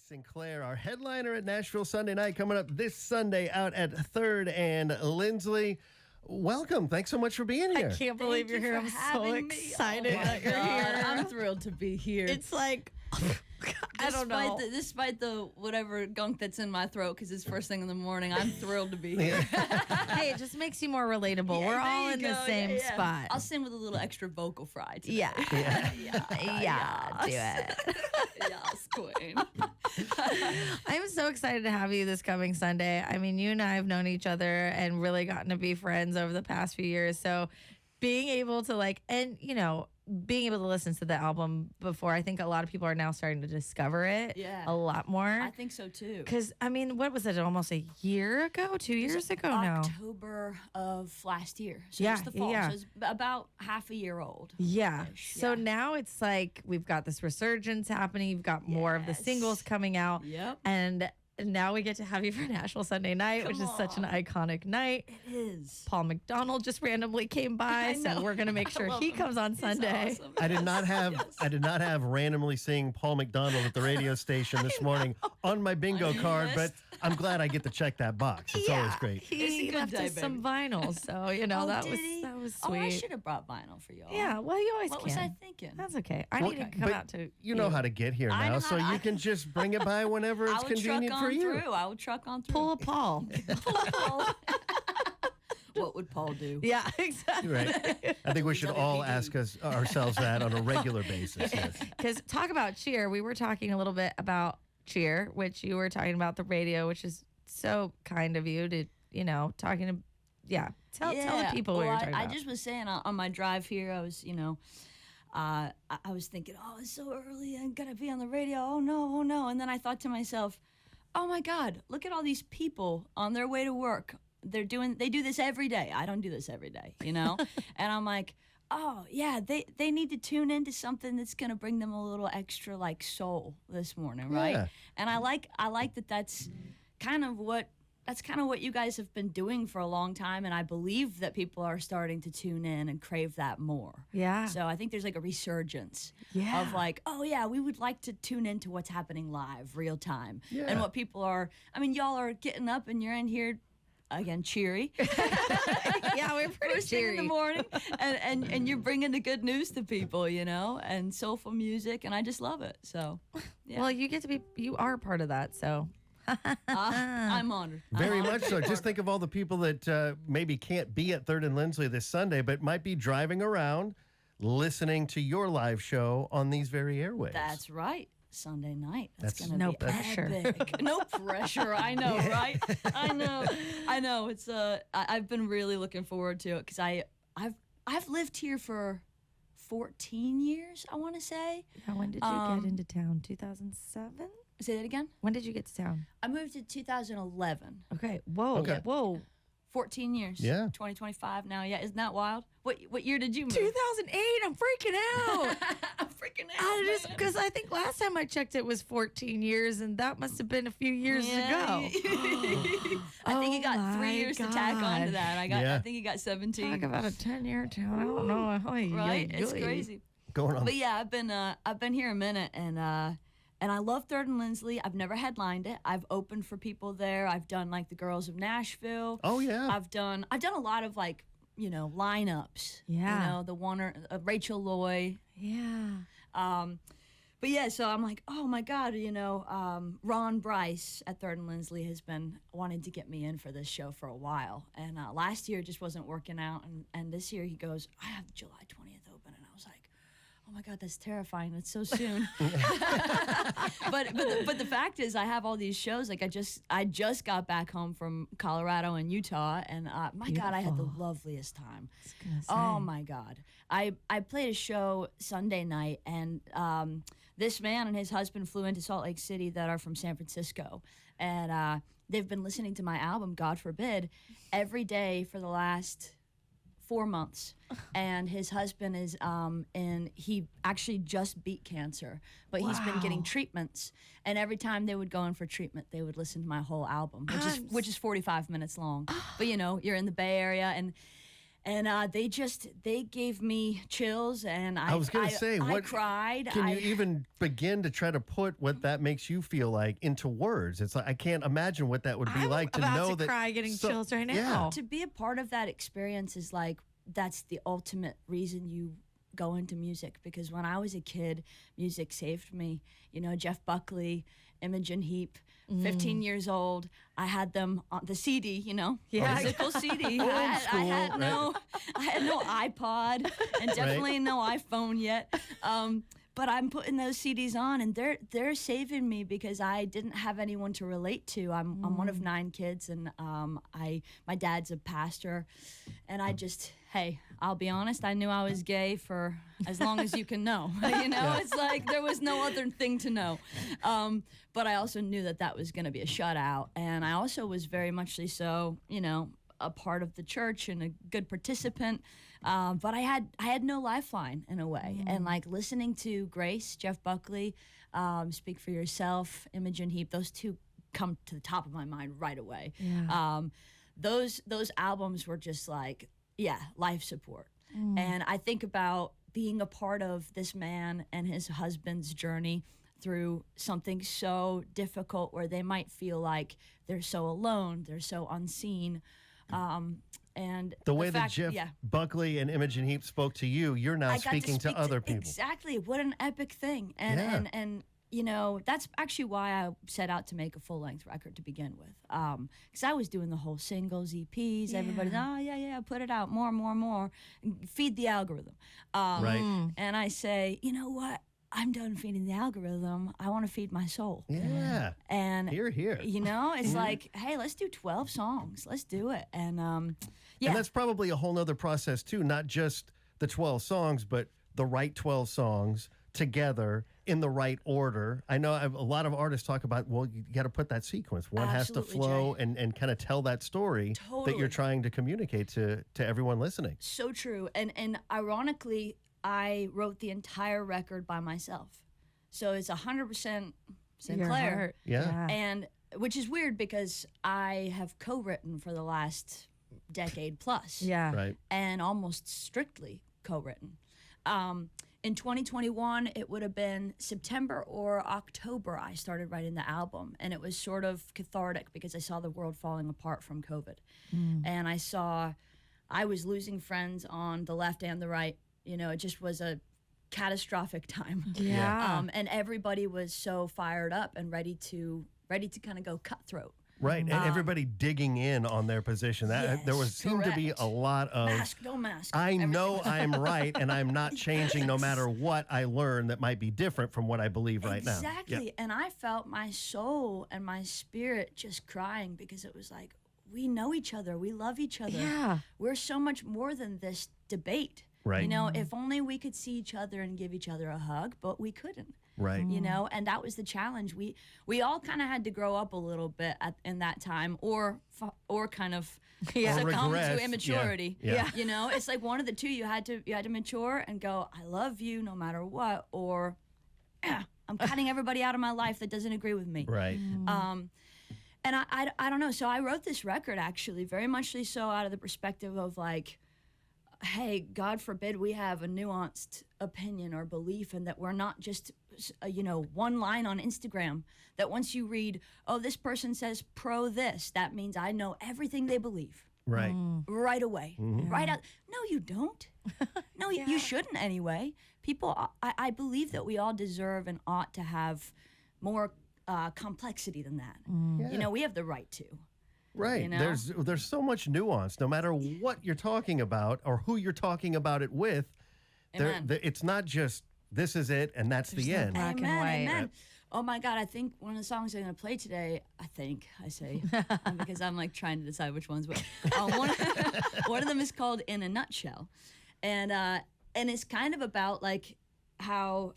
Sinclair, our headliner at Nashville Sunday night, coming up this Sunday out at 3rd and Lindsley. Welcome. Thanks so much for being here. I can't believe you're here. I'm so excited that you're here. I'm thrilled to be here. It's like, I don't know. Despite the whatever gunk that's in my throat, because it's first thing in the morning, I'm thrilled to be here. Hey, it just makes you more relatable. We're all in the same spot. I'll sing with a little extra vocal fry today. Yeah, do it. Yes, queen. I'm so excited to have you this coming Sunday. I mean, you and I have known each other and really gotten to be friends over the past few years. So being able to being able to listen to the album before, I think a lot of people are now starting to discover it a lot more. I think so too. Because, I mean, what was it, almost a year ago? 2 years ago now? October of last year. So it's the fall. So it's about half a year old. Yeah. So now it's like we've got this resurgence happening. You've got more of the singles coming out. Yep. And now we get to have you for Nashville Sunday night, which is such an iconic night. It is. Paul McDonald just randomly came by, so we're gonna make sure he comes on Sunday. Awesome. I did not have randomly seeing Paul McDonald at the radio station this morning on my bingo card, but I'm glad I get to check that box. It's always great. He left us some vinyl, so that was sweet. Oh, I should have brought vinyl for y'all. Yeah, well, you always What can. was I thinking? That's okay. I need to come out to you know how to get here now, so you can just bring it by whenever it's convenient for you. I would truck on through. Pull a Paul. What would Paul do? Yeah, exactly. Right. I think we should all ask ourselves that on a regular basis. Because talk about cheer. We were talking a little bit about cheer, which you were talking about the radio, which is so kind of you to, talking to, tell the people what you're talking about. I just was saying on my drive here, I was, I was thinking, oh, it's so early. I'm going to be on the radio. Oh, no. And then I thought to myself, oh, my God, look at all these people on their way to work. They do this every day. I don't do this every day, And I'm like, oh, yeah, they need to tune into something that's going to bring them a little extra, soul this morning, right? Yeah. And I like that that's kind of what you guys have been doing for a long time, and I believe that people are starting to tune in and crave that more. Yeah. So I think there's a resurgence of oh yeah, we would like to tune into what's happening live, real time, and what people are. I mean, y'all are getting up and you're in here. Again, cheery. Yeah, we're pretty First cheery thing in the morning, and you're bringing the good news to people, and soulful music, and I just love it. So, yeah. Well, you are part of that, so. I'm honored. Very much so. Just think of all the people that maybe can't be at 3rd and Lindsley this Sunday, but might be driving around listening to your live show on these very airwaves. That's right. Sunday night. That's going to no be pressure. Epic. No pressure. I know, right? I know. It's I've been really looking forward to it because I've lived here for 14 years, I want to say. Now, when did you get into town? 2007? Say that again? When did you get to town? I moved in 2011. Okay. Whoa. Okay. Whoa. 14 years. Yeah. 2025 now. Yeah. Isn't that wild? What year did you move? 2008. I'm freaking out. I'm freaking out. Because I think last time I checked it was 14 years, and that must have been a few years ago. I think you got 3 years to tack onto that. I think you got 17. Talk about a 10-year town. I don't know. Right? It's crazy. Going on. But yeah, I've been here a minute, and I love 3rd and Lindsley. I've never headlined it. I've opened for people there. I've done the Girls of Nashville. Oh yeah. I've done a lot of lineups. Yeah. The one Rachel Loy. Yeah. But yeah, so I'm like, oh my God, Ron Bryce at 3rd and Lindsley has been wanting to get me in for this show for a while. And last year it just wasn't working out. And this year he goes, I have July 20th open. And I was like, oh my God, that's terrifying. That's so soon. but the fact is, I have all these shows. I just got back home from Colorado and Utah, and my God, I had the loveliest time. Oh my God, I played a show Sunday night, and this man and his husband flew into Salt Lake City that are from San Francisco, and they've been listening to my album, God Forbid, every day for the last 4 months, and his husband is he actually just beat cancer, but he's been getting treatments, and every time they would go in for treatment, they would listen to my whole album, which is 45 minutes long. But you're in the Bay Area, And they gave me chills, and I was going to say, I cried. Can you even begin to try to put what that makes you feel like into words? It's like I can't imagine what that would be like to know that. Cry, getting chills right now. To be a part of that experience is like that's the ultimate reason you go into music, because when I was a kid, music saved me. You know, Jeff Buckley, Imogen Heap. 15 years old, I had them on the CD, you know, physical CD. I had no iPod and definitely no iPhone yet. But I'm putting those CDs on, and they're saving me because I didn't have anyone to relate to. I'm one of 9 kids, and my dad's a pastor, and hey, I'll be honest, I knew I was gay for as long as you can know. You know, it's like there was no other thing to know. But I also knew that was going to be a shutout, and I also was very much so, you know, a part of the church and a good participant. But I had no lifeline in a way. And like listening to Grace, Jeff Buckley, Speak for Yourself, Imogen Heap, those two come to the top of my mind right away. Yeah. Those albums were just like, life support. And I think about being a part of this man and his husband's journey through something so difficult where they might feel like they're so alone, they're so unseen. And the way that Jeff Buckley and Imogen Heap spoke to you, you're now speaking to other people. Exactly. What an epic thing. And you know, that's actually why I set out to make a full-length record to begin with. Because I was doing the whole singles, EPs, everybody's, put it out, more, feed the algorithm. Right. And I say, you know what? I'm done feeding the algorithm. I want to feed my soul. Yeah. And here. You know, it's like, hey, let's do 12 songs. Let's do it. And And that's probably a whole nother process too, not just the 12 songs, but the right 12 songs together in the right order. I know a lot of artists talk about, well, you got to put that sequence. One has to flow and kind of tell that story that you're trying to communicate to everyone listening. So true. And ironically, I wrote the entire record by myself. So it's 100% Sinclair. Yeah. And which is weird because I have co-written for the last decade plus. Yeah. Right. And almost strictly co-written. In 2021, it would have been September or October I started writing the album. And it was sort of cathartic because I saw the world falling apart from COVID. And I was losing friends on the left and the right. You know, it just was a catastrophic time. Yeah. And everybody was so fired up and ready to kind of go cutthroat. Right, and everybody digging in on their position. There seemed to be a lot of mask, no mask. I know I'm right, and I'm not changing no matter what I learn that might be different from what I believe right now. Exactly, and I felt my soul and my spirit just crying because it was like, we know each other, we love each other. Yeah. We're so much more than this debate. Right. You know, if only we could see each other and give each other a hug, but we couldn't. Right. You know, and that was the challenge. We all kind of had to grow up a little bit in that time, or kind of succumb to immaturity. Yeah. You know, it's like one of the two. You had to mature and go, I love you no matter what, or I'm cutting everybody out of my life that doesn't agree with me. Right. And I don't know. So I wrote this record actually very much so out of the perspective of like, hey, God forbid we have a nuanced opinion or belief, and that we're not just, one line on Instagram, that once you read, oh, this person says pro this, that means I know everything they believe. Right. Right away. Right out. No, you don't. No, you shouldn't anyway. People, I believe that we all deserve and ought to have more complexity than that. You know, we have the right to. Right. You know? There's so much nuance, no matter what you're talking about or who you're talking about it with. It's not just this is it and that's the end. Black and white. Amen. Oh my God, I think one of the songs I'm going to play today, I say, because I'm like trying to decide which ones. But one of them is called In a Nutshell. And it's kind of about like how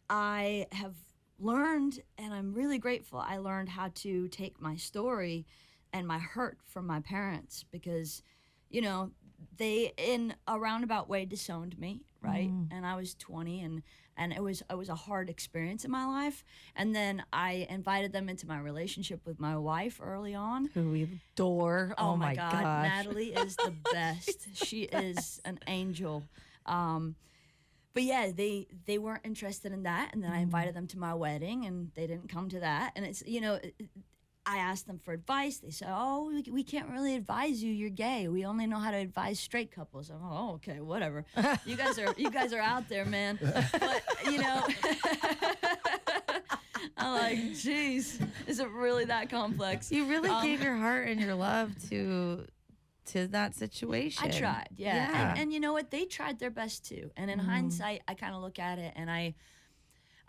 I have learned, and I'm really grateful, I learned how to take my story and my hurt from my parents, because, you know, they in a roundabout way disowned me, right? And I was 20, and it was a hard experience in my life. And then I invited them into my relationship with my wife early on. Who we adore. Oh my God, gosh. Natalie is the best. She is an angel. But yeah, they weren't interested in that, and then I invited them to my wedding, and they didn't come to that. And it's, you know, I asked them for advice. They said, "Oh, we can't really advise you. You're gay. We only know how to advise straight couples." I'm like, "Oh, okay, whatever. You guys are out there, man." But you know, I'm like, "Geez, is it really that complex?" You really gave your heart and your love to that situation. I tried, yeah. Yeah. And you know what? They tried their best too. And in hindsight, I kind of look at it and I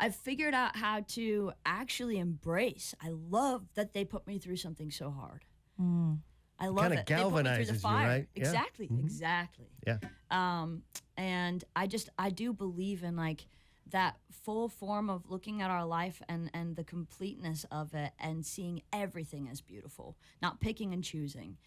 figured out how to actually embrace. I love that they put me through something so hard. I love Kinda it. They put me through the galvanizes you, fire. right? Yeah. Exactly, exactly. Yeah. And I do believe in like that full form of looking at our life and the completeness of it and seeing everything as beautiful, not picking and choosing.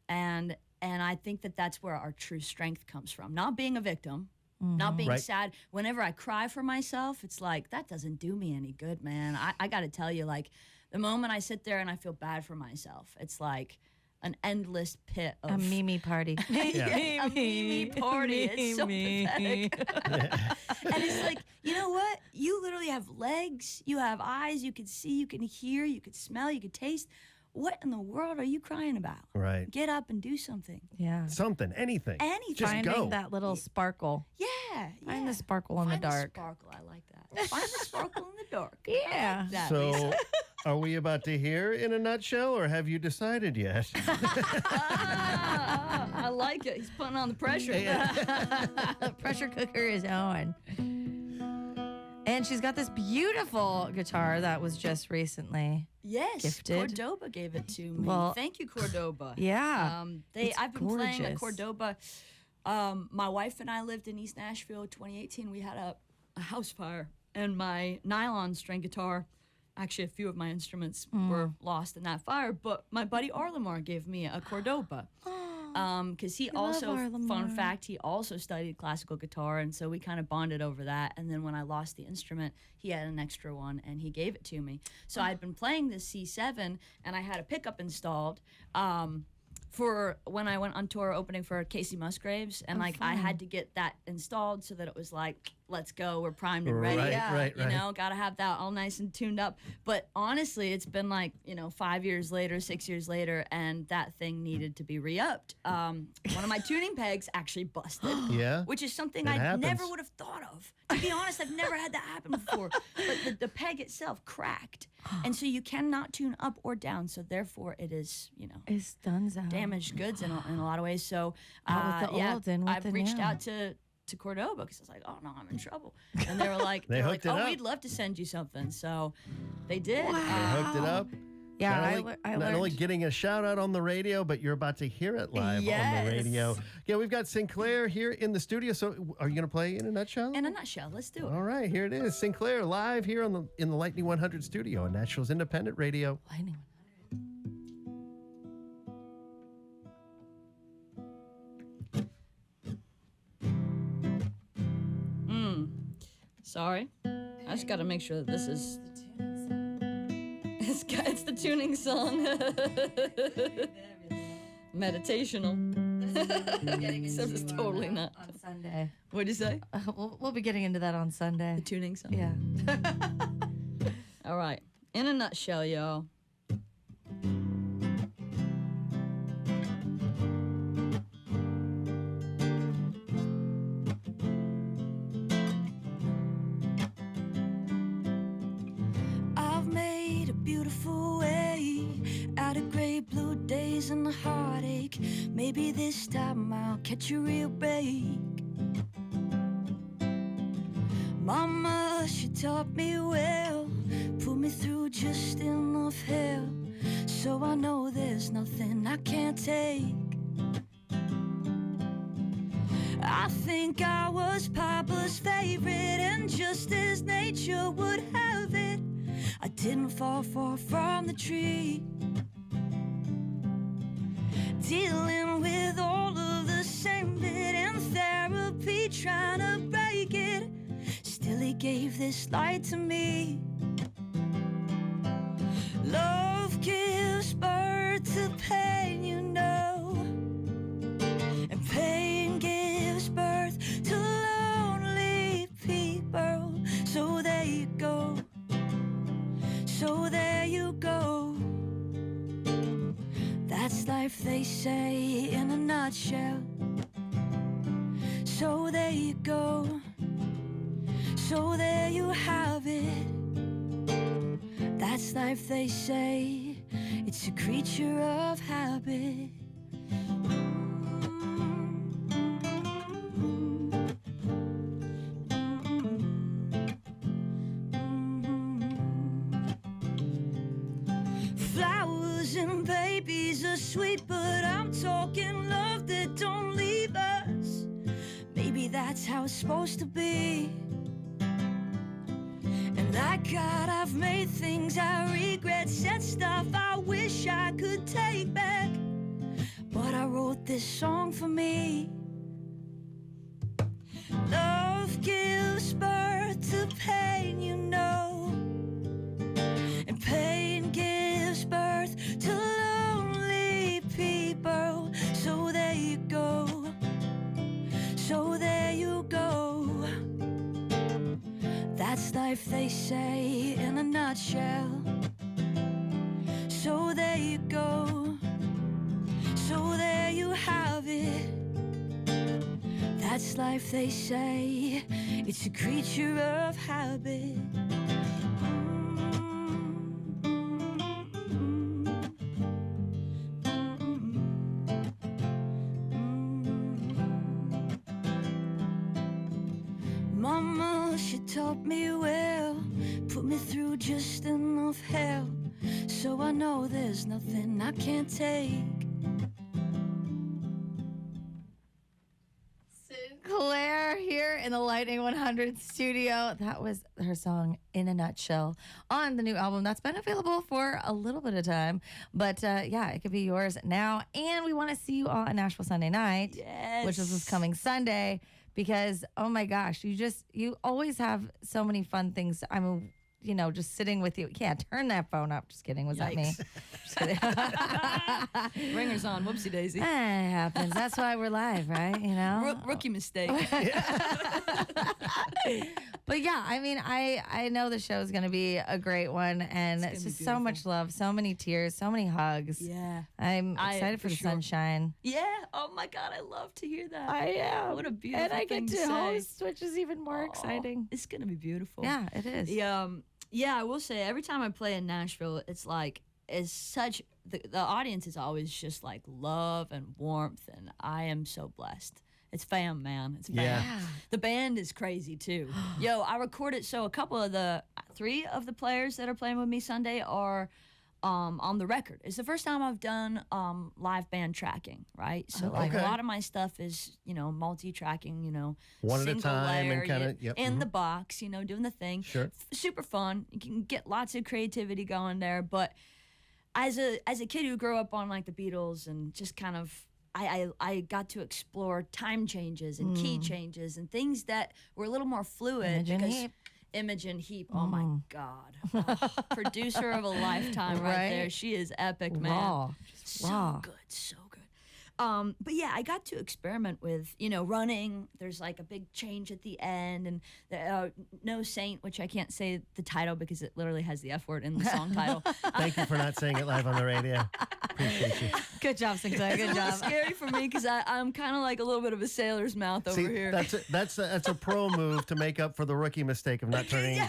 And I think that that's where our true strength comes from. Not being a victim, not being Right. sad. Whenever I cry for myself, it's like, that doesn't do me any good, man. I got to tell you, like, the moment I sit there and I feel bad for myself, it's like an endless pit of... A Mimi party. Yeah, a Mimi party. It's so pathetic. And it's like, you know what? You literally have legs, you have eyes, you can see, you can hear, you can smell, you can taste. What in the world are you crying about? Right. Get up and do something. Yeah. Something, anything. Anything. Just Finding go. that little sparkle. Yeah. Find yeah. the sparkle in the Find dark. sparkle. I like that. Find the sparkle in the dark. Yeah. That, So, Lisa. are we about to hear in a nutshell, or have you decided yet? I like it. He's putting on the pressure. The pressure cooker is on. And she's got this beautiful guitar that was just recently. Yes. Gifted. Cordoba gave it to me. Well, Thank you, Cordoba. Yeah. I've been playing at gorgeous. Cordoba. My wife and I lived in East Nashville. 2018, we had a house fire, and my nylon string guitar, actually a few of my instruments were lost in that fire, but my buddy Arlamar gave me a Cordoba. Because he also, fun Arlamar. fact, he also studied classical guitar, and so we kind of bonded over that. And then when I lost the instrument, he had an extra one, and he gave it to me. So I'd been playing this C7, and I had a pickup installed for when I went on tour opening for Casey Musgraves, and I had to get that installed so that it was like, let's go, we're primed and ready. Right, You know, gotta have that all nice and tuned up. But honestly, it's been like, 5 years later, 6 years later, and that thing needed to be re-upped. One of my tuning pegs actually busted. Yeah? Which is something That I happens. never would have thought of. To be honest, I've never had that happen before. But the peg itself cracked. And so you cannot tune up or down. So therefore it is, It's dunzo. damaged goods in a lot of ways. So Out with the old, in with I've the reached new. out to Cordoba because I was like, oh no, I'm in trouble. And they were like, They hooked it oh, up. we'd love to send you something. So they did. They hooked it up. Yeah, Not I only, I not only learned. getting a shout out on the radio, but you're about to hear it live on the radio. Yes. Yeah, we've got Sinclair here in the studio. So, are you going to play in a nutshell? In a nutshell, let's do it. All right, here it is. Sinclair live here in the Lightning 100 studio on Nashville's Independent Radio. Lightning. Sorry. I just got to make sure that this is... It's the tuning song. Meditational. Except it's totally not. On Sunday. What'd you say? We'll be getting into that on Sunday. The tuning song? Yeah. All right. In a nutshell, y'all. I've made a beautiful way out of gray blue days and the heartache. Maybe this time I'll catch a real break. Mama, she taught me well, put me through just enough hell, so I know there's nothing I can't take. I think I was Papa's favorite, and just as nature would have it, I didn't fall far from the tree. Dealing with all of the same bit in therapy, trying to break it. Still really gave this light to me. Love gives birth to pain, you know, and pain gives birth to lonely people. So there you go, so there you go. That's life, they say, in a nutshell. So there you go, so there you have it. That's life, they say, it's a creature of habit. Flowers and babies are sweet, but I'm talking love that don't leave us. Maybe that's how it's supposed to be. And like God, I've made things I regret, said stuff I wish I could take back. But I wrote this song for me. Love gives birth to pain, you know, and pain gives birth to lonely people. So there you go, so there you go. That's life, they say, in a nutshell. So there you go, so there you have it. That's life, they say, it's a creature of habit. Mama, she taught me well, put me through just enough hell, so I know there's nothing I can't take. Sinclair here in the Lightning 100 studio. That was her song In a Nutshell on the new album that's been available for a little bit of time. But yeah, it could be yours now. And we want to see you all at Nashville Sunday night, Yes. which is this coming Sunday. Because, oh my gosh, you always have so many fun things. I mean, you know, just sitting with you. Yeah, turn that phone up. Just kidding. Was that me? Just kidding. Ringer's on. Whoopsie daisy. It happens. That's why we're live, right? You know? Rookie mistake. But yeah, I mean, I know the show is going to be a great one, and it's just so much love, so many tears, so many hugs. Yeah. I'm excited for the sure. sunshine. Yeah. Oh my God, I love to hear that. I am. What a beautiful and I thing get to to say. host, which is even more exciting. It's gonna be beautiful. Yeah, it is. Yeah, I will say every time I play in Nashville, it's like it's such the audience is always just like love and warmth, and I am so blessed. It's fam, man. It's fam. Yeah. The band is crazy too. Yo, I recorded so a couple of three of the players that are playing with me Sunday are on the record. It's the first time I've done live band tracking, right? So like a lot of my stuff is, you know, multi-tracking, you know, One at a single time and layer, kinda- yep, in the box, you know, doing the thing. Sure. Super fun. You can get lots of creativity going there. But as a kid who grew up on like the Beatles and just kind of I got to explore time changes and key changes and things that were a little more fluid. Imogen Heap. Imogen Heap, oh my God. Oh, producer of a lifetime right there. She is epic, man. Raw. So good, so good. But yeah, I got to experiment with, you know, running. There's like a big change at the end, and No Saint, which I can't say the title because it literally has the F word in the song title. Thank you for not saying it live on the radio. Appreciate you. Good job, Sinclair. Good It's a job. little scary for me because I'm kind of like a little bit of a sailor's mouth over See, here. that's a pro move to make up for the rookie mistake of not turning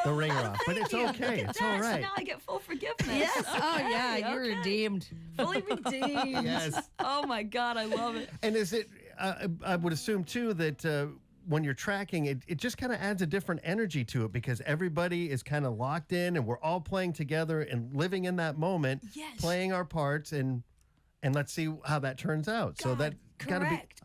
the ringer off. But it's okay. It's all So right. now I get full forgiveness. Yes. Oh, yeah. You're okay. redeemed. Fully redeemed. Yes. Oh my God, I love it. And is it? I would assume too that when you're tracking, it just kind of adds a different energy to it because everybody is kind of locked in, and we're all playing together and living in that moment, Yes. playing our parts, and let's see how that turns out. So God, that got to be correct,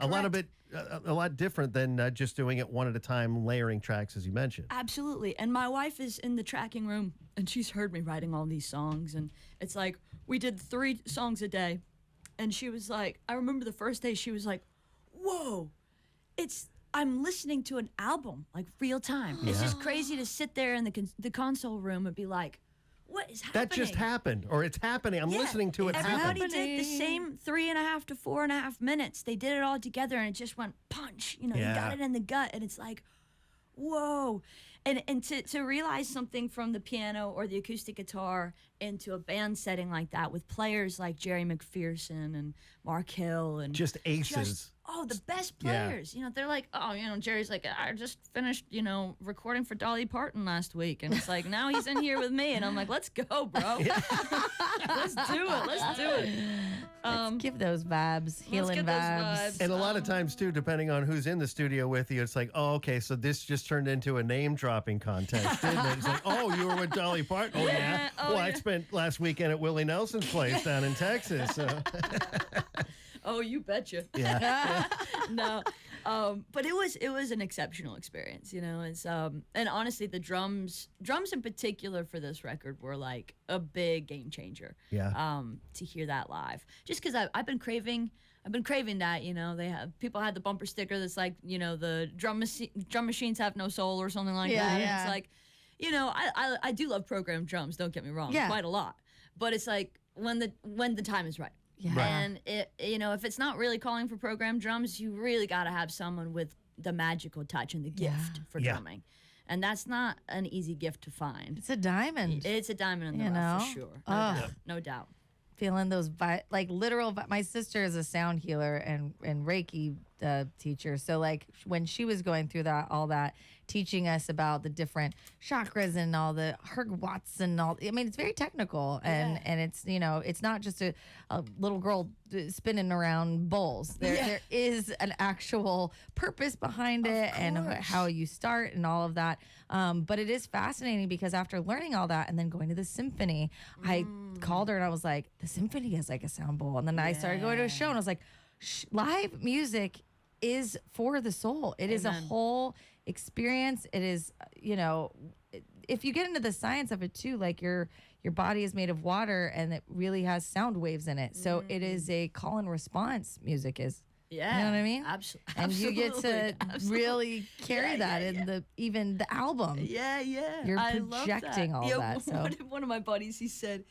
a lot different than just doing it one at a time, layering tracks as you mentioned. Absolutely. And my wife is in the tracking room, and she's heard me writing all these songs. And it's like, we did 3 songs a day. And she was like, I remember the first day she was like, whoa, it's I'm listening to an album like real time. It's just crazy to sit there in the console room and be like, what is happening? That just happened, or it's happening. I'm listening to it happen. Everybody did the same 3.5 to 4.5 minutes. They did it all together, and it just went punch. You know, you got it in the gut, and it's like, whoa. And to realize something from the piano or the acoustic guitar into a band setting like that with players like Jerry McPherson and Mark Hill and just aces. The best players. You know, they're like, Jerry's like, I just finished, recording for Dolly Parton last week. And it's like, now he's in here with me. And I'm like, let's go, bro. Let's do it. Let's do it. Let's give those vibes, healing vibes. And a lot of times, too, depending on who's in the studio with you, it's like, oh, okay, so this just turned into a name-dropping contest, didn't it? It's like, oh, you were with Dolly Parton? Oh, yeah? I spent last weekend at Willie Nelson's place down in Texas. So. Oh, you betcha. Yeah. No. But it was an exceptional experience, It's and honestly, the drums in particular for this record were like a big game changer. Yeah. To hear that live, just because I've been craving that. People had the bumper sticker that's like, the drum machines have no soul or something like that. Yeah. And it's like, I do love programmed drums. Don't get me wrong, quite a lot. But it's like when the time is right. Yeah. Right. And if it's not really calling for programmed drums, you really got to have someone with the magical touch and the gift for drumming. And that's not an easy gift to find. It's a diamond. It's a diamond in the rough for sure. No doubt. Feeling those literal. My sister is a sound healer and Reiki teacher. So like when she was going through all that, teaching us about the different chakras and all the Hergwatts and all. I mean, it's very technical and it's it's not just a little girl spinning around bowls. There is an actual purpose behind it and how you start and all of that. But it is fascinating because after learning all that and then going to the symphony, I called her and I was like, the symphony has like a sound bowl. And then I started going to a show and I was like, live music is for the soul. It is a whole experience. It is, if you get into the science of it too, like your body is made of water and it really has sound waves in it. So it is a call and response music is. Yeah. You know what I mean? Absolutely. And you get to really carry that in even the album. Yeah. You're I projecting love all that. So one of my buddies, he said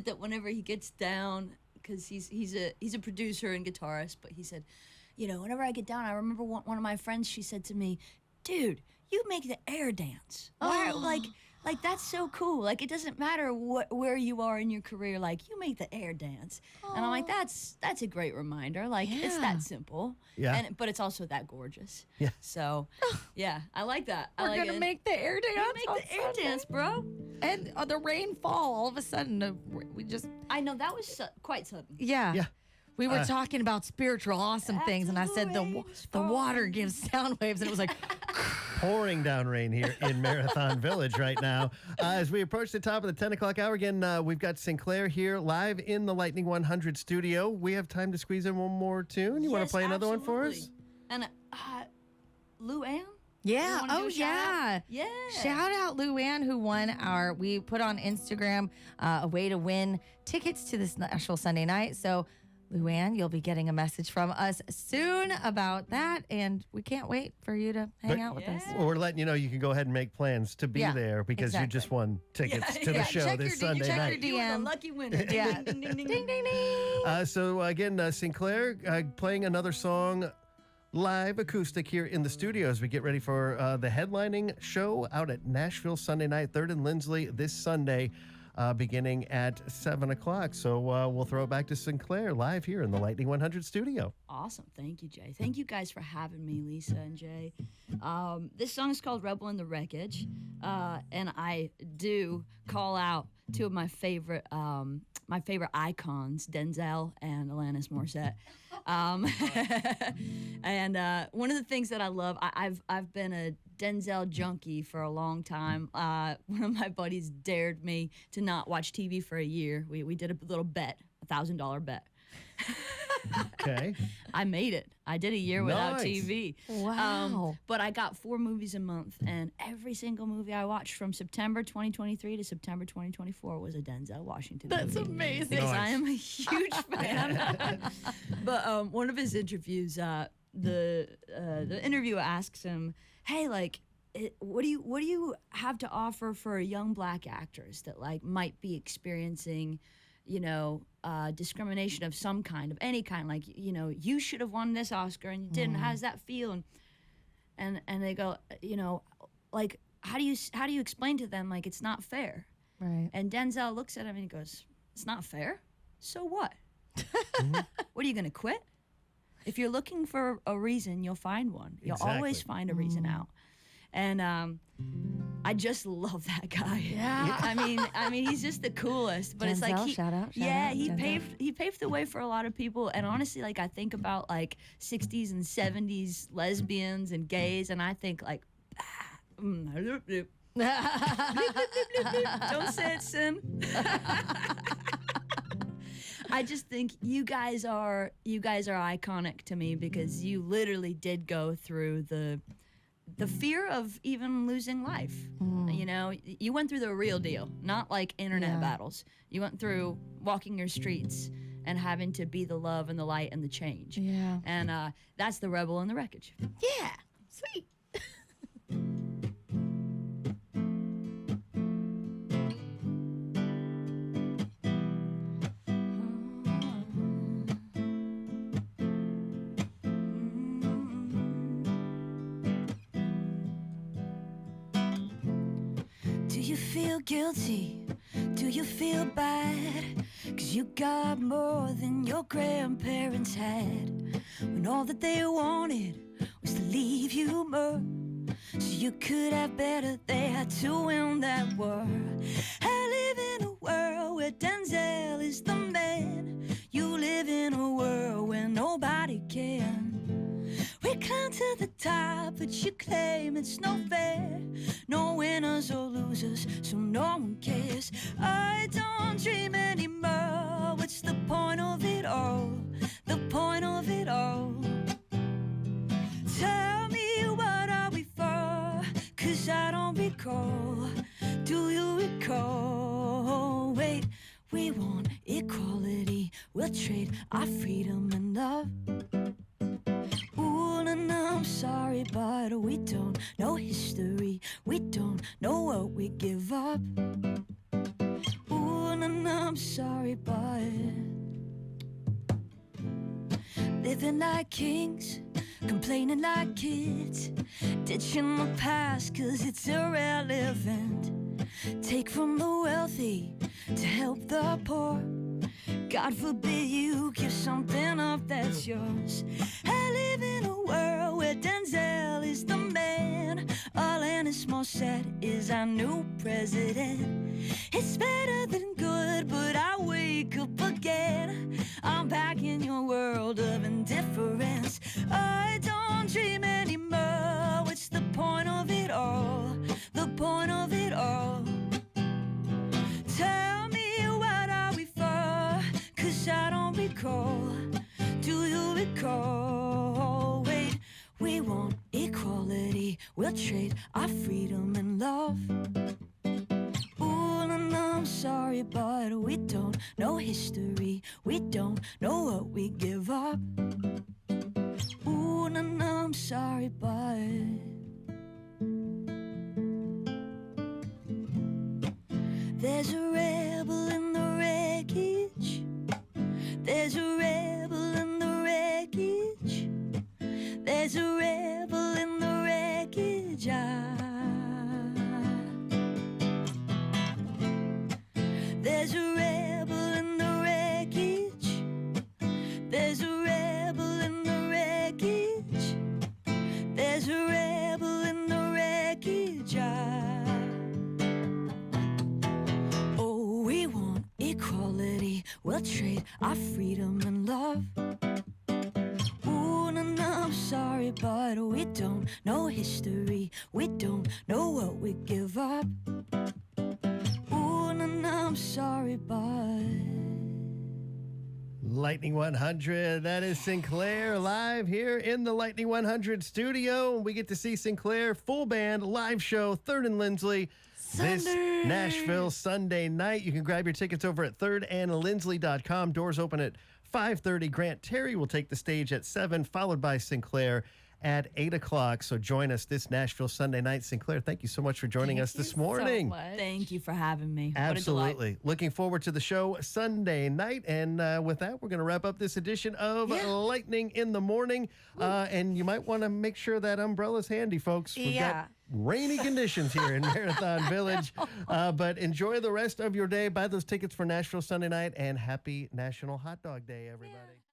that whenever he gets down, because he's a producer and guitarist, but he said, whenever I get down, I remember one of my friends, she said to me, dude, you make the air dance. Why, like that's so cool. Like it doesn't matter where you are in your career. Like you make the air dance, and I'm like, that's a great reminder. Like it's that simple. Yeah. But it's also that gorgeous. Yeah. So, yeah, I like that. we're gonna make the air dance. We make the air dance, bro. And the rainfall. All of a sudden, we just. I know that was quite sudden. Yeah. We were talking about spiritual, awesome things, and I said the water gives sound waves, and it was like pouring down rain here in Marathon Village right now. As we approach the top of the 10 o'clock hour, again, we've got Sinclair here live in the Lightning 100 studio. We have time to squeeze in one more tune. You want to play another one for us? And Lou Ann? Yeah. Oh, yeah. Yeah. Shout out Lou Ann, who won we put on Instagram a way to win tickets to this Nashville Sunday night. So, Luann, you'll be getting a message from us soon about that, and we can't wait for you to hang out with us. Well, we're letting you know you can go ahead and make plans to be there because you just won tickets to the show this Sunday night. Check your DM. You are the lucky winner. Yeah. Ding, ding, ding, Ding, ding, ding. So again, Sinclair playing another song live acoustic here in the studio as we get ready for the headlining show out at Nashville Sunday night, 3rd and Lindsley this Sunday. Beginning at 7 o'clock. So we'll throw it back to Sinclair live here in the Lightning 100 studio. Awesome. Thank you, Jay. Thank you guys for having me, Lisa and Jay. This song is called In The Wreckage. And I do call out two of my favorite icons, Denzel and Alanis Morissette. And one of the things that I love, I've been a Denzel junkie for a long time. One of my buddies dared me to not watch TV for a year. We did a little bet, $1,000 bet. Okay. I made it. I did a year without TV. Wow. But I got 4 movies a month, and every single movie I watched from September 2023 to September 2024 was a Denzel Washington movie. That's amazing. Because I am a huge fan. But one of his interviews, the interviewer asks him, "Hey, like, what do you have to offer for young black actors that like might be experiencing, discrimination of some kind, of any kind? Like, you should have won this Oscar and you didn't. How does that feel?" And they go, like, how do you explain to them like it's not fair? Right. And Denzel looks at him and he goes, "It's not fair? So what? What are you gonna quit? If you're looking for a reason, you'll find one. You'll always find a reason out." And I just love that guy. Yeah. I mean, he's just the coolest. But it's like, Denzel, shout out, he Denzel. paved the way for a lot of people. And honestly, like I think about like 60s and 70s lesbians and gays, and I think like, don't say it, Sin. I just think you guys are iconic to me because you literally did go through the fear of even losing life. You went through the real deal, not like internet battles. You went through walking your streets and having to be the love and the light and the change. Yeah. And that's the rebel in the wreckage. Yeah. Sweet. Do you feel guilty? Do you feel bad? 'Cause you got more than your grandparents had, when all that they wanted was to leave you more, so you could have better. They had to win that war. I live in a world where Denzel is the man. You live in a world where nobody can. We climb to the top, but you claim it's no fair. No winners or losers, so no one cares. I don't dream anymore. What's the point of it all? The point of it all. Tell me, what are we for? 'Cause I don't recall. Do you recall? Wait, we want equality. We'll trade our freedom and love. Ooh, and I'm sorry, but we don't know history. We don't know what we give up. Ooh, and I'm sorry, but living like kings, complaining like kids, ditching the past 'cause it's irrelevant. Take from the wealthy to help the poor. God forbid you give something up that's yours. I live in a world where Denzel is the man. Alanis Morissette is our new president. It's better than good, but I wake up again. I'm back in your world of indifference. I don't dream anymore. What's the point of it all? The point of it all. Tell me, what are we for? 'Cause I don't recall. Do you recall? Wait, we want equality. We'll trade our freedom and love. Ooh, and I'm sorry, but we don't know history. We don't know what we give up. Ooh, and I'm sorry, but there's a rebel in the wreckage. There's a rebel in the wreckage. There's a rebel in the wreckage. There's a rebel in the wreckage. There's a rebel in the wreckage. There's a rebel in the wreckage. Oh, we want equality. We'll trade our freedom and love. Ooh, and I'm sorry, but we don't know history. We don't know what we give up. Ooh, and I'm sorry, but Lightning 100, that is Sinclair live here in the Lightning 100 studio. We get to see Sinclair full band live show, 3rd and Lindsley, this Nashville Sunday night. You can grab your tickets over at 3rdandlindsley.com. Doors open at 5:30. Grant Terry will take the stage at 7, followed by Sinclair at 8 o'clock. So join us this Nashville Sunday night. Sinclair, thank you so much for joining us this morning. Thank you for having me. What a delight. Absolutely. Looking forward to the show Sunday night. And with that, we're going to wrap up this edition of Lightning in the Morning. And you might want to make sure that umbrella's handy, folks. We've got rainy conditions here in Marathon Village. But enjoy the rest of your day. Buy those tickets for Nashville Sunday night. And happy National Hot Dog Day, everybody.